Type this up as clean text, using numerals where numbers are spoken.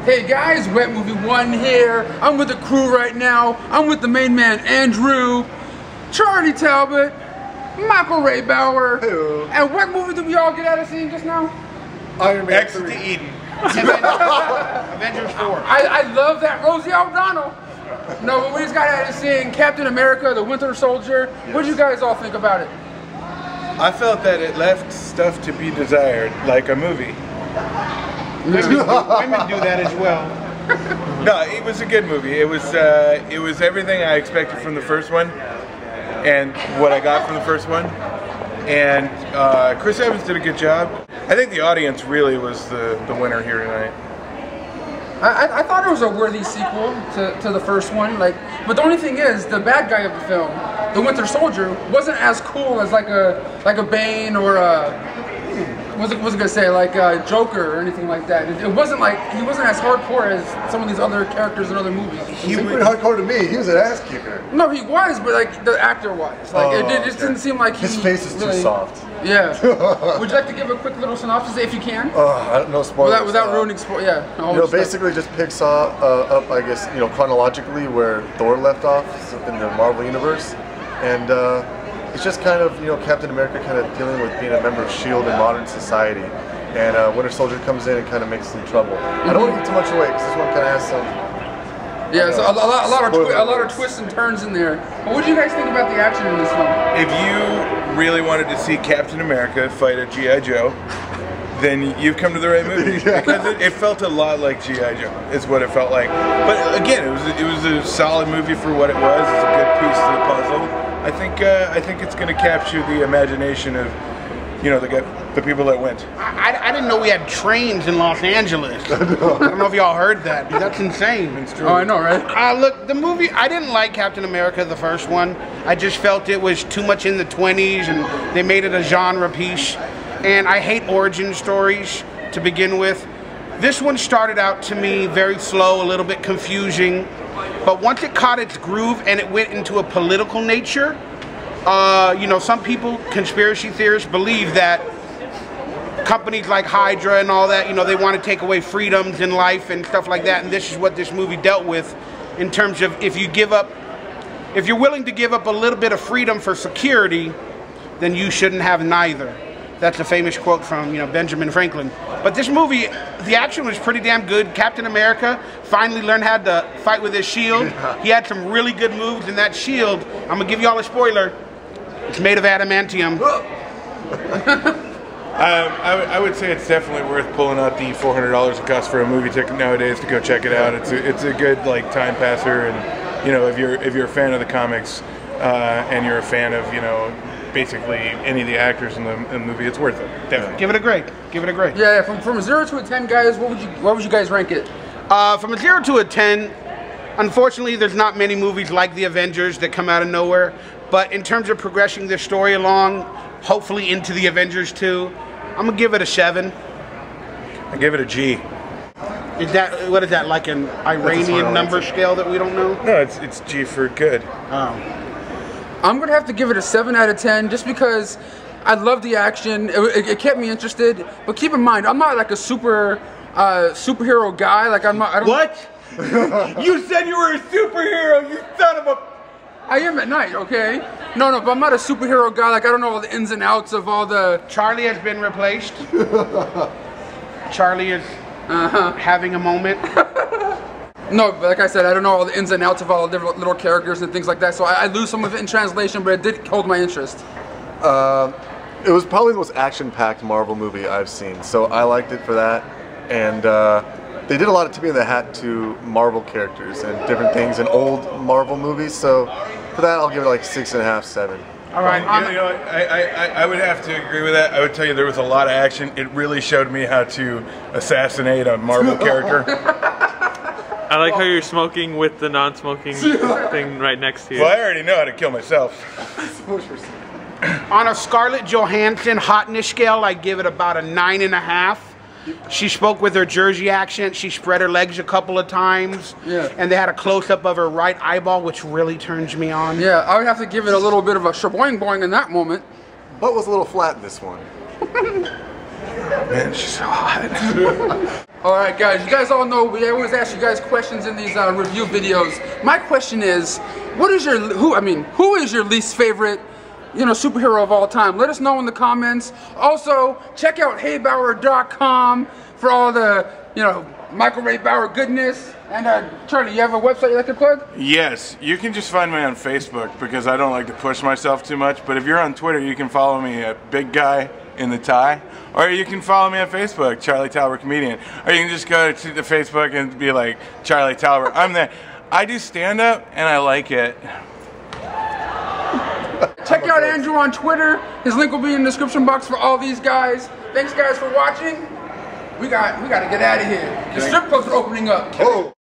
Hey guys, Wet Movie 1 here. I'm with the crew right now. I'm with the main man, Andrew, Charlie Talbert, Michael Raybauer. Hello. And what movie did we all get out of seeing just now? Iron Man Exit 3. to Eden. Avengers 4. I love that Rosie O'Donnell. No, but we just got out of seeing Captain America, the Winter Soldier. Yes. What did you guys all think about it? I felt that it left stuff to be desired, like a movie. Women do that as well. No, it was a good movie. It was everything I expected from the first one, and what I got from the first one. And Chris Evans did a good job. I think the audience really was the winner here tonight. I thought it was a worthy sequel to the first one, but the only thing is, the bad guy of the film, the Winter Soldier, wasn't as cool as like a Bane or wasn't gonna say like a Joker or anything like that. It wasn't like he wasn't as hardcore as some of these other characters in other movies. He was pretty hardcore to me. He was an ass kicker. No, he was, but like the actor was. Like it just didn't seem like his face is really, too soft. Yeah. Would you like to give a quick little synopsis if you can? I don't know spoilers. Without ruining spoilers. Yeah. Basically just picks up, I guess, chronologically where Thor left off in the Marvel universe, and it's just kind of, Captain America kind of dealing with being a member of S.H.I.E.L.D. in modern society, and Winter Soldier comes in and kind of makes some trouble. I don't want to give too much away because this one kind of has some. Yeah, so a lot of twists and turns in there. But what do you guys think about the action in this film? If you really wanted to see Captain America fight a G.I. Joe, then you've come to the right movie. Because it felt a lot like G.I. Joe, is what it felt like. But again, it was a solid movie for what it was. It's a good piece to the puzzle. I think it's going to capture the imagination of, the people that went. I didn't know we had trains in Los Angeles. I don't know if y'all heard that. That's insane. It's true. Oh, I know, right? Look, the movie, I didn't like Captain America, the first one. I just felt it was too much in the 20s, and they made it a genre piece. And I hate origin stories to begin with. This one started out to me very slow, a little bit confusing. But once it caught its groove and it went into a political nature, some people, conspiracy theorists, believe that companies like Hydra and all that, they want to take away freedoms in life and stuff like that. And this is what this movie dealt with in terms of if you're willing to give up a little bit of freedom for security, then you shouldn't have neither. That's a famous quote from, Benjamin Franklin. But this movie, the action was pretty damn good. Captain America finally learned how to fight with his shield. He had some really good moves, and that shield, I'm going to give you all a spoiler, it's made of adamantium. I would say it's definitely worth pulling out the $400 it costs for a movie ticket nowadays to go check it out. It's a good time passer, and if you're a fan of the comics and you're a fan of basically any of the actors in the movie, it's worth it. Definitely. Give it a grade. Give it a grade. Yeah. From a 0 to a 10, guys, what would you guys rank it? From a 0 to a 10, unfortunately, there's not many movies like the Avengers that come out of nowhere. But in terms of progressing this story along, hopefully into the Avengers 2, I'm gonna give it a 7. I give it a G. What is that, like an Iranian number scale that we don't know? No, it's G for good. Oh. I'm gonna have to give it a 7 out of 10 just because I love the action. It kept me interested. But keep in mind, I'm not like a superhero guy. Like I'm not. I don't. What? You said you were a superhero, you son of a... I am at night, okay? No, but I'm not a superhero guy. Like I don't know all the ins and outs of all the. Charlie has been replaced. Charlie is having a moment. No, but like I said, I don't know all the ins and outs of all the different little characters and things like that. So I lose some of it in translation, but it did hold my interest. It was probably the most action-packed Marvel movie I've seen, so I liked it for that. And they did a lot of tipping of the hat to Marvel characters and different things in old Marvel movies. So for that, I'll give it like 6.5, 7. All right. I would have to agree with that. I would tell you there was a lot of action. It really showed me how to assassinate a Marvel character. I like how you're smoking with the non-smoking thing right next to you. Well, I already know how to kill myself. On a Scarlett Johansson hotness scale, I give it about a 9.5. She spoke with her Jersey accent. She spread her legs a couple of times. Yeah. And they had a close-up of her right eyeball, which really turns me on. Yeah, I would have to give it a little bit of a shaboing boing in that moment. Butt was a little flat in this one. Man, she's so hot. All right, guys. You guys all know we always ask you guys questions in these review videos. My question is, who is your least favorite, superhero of all time? Let us know in the comments. Also, check out heybauer.com for all the, Michael Ray Bauer goodness. And Charlie, you have a website you like to plug? Yes, you can just find me on Facebook because I don't like to push myself too much. But if you're on Twitter, you can follow me at Big Guy in the Tie, or you can follow me on Facebook, Charlie Talbert Comedian, or you can just go to the Facebook and be like Charlie Talbert. I'm there. I do stand-up and I like it. Check out Andrew on Twitter. His link will be in the description box for all these guys. Thanks guys for watching. We got to get out of here. The strip clubs are opening up. Oh.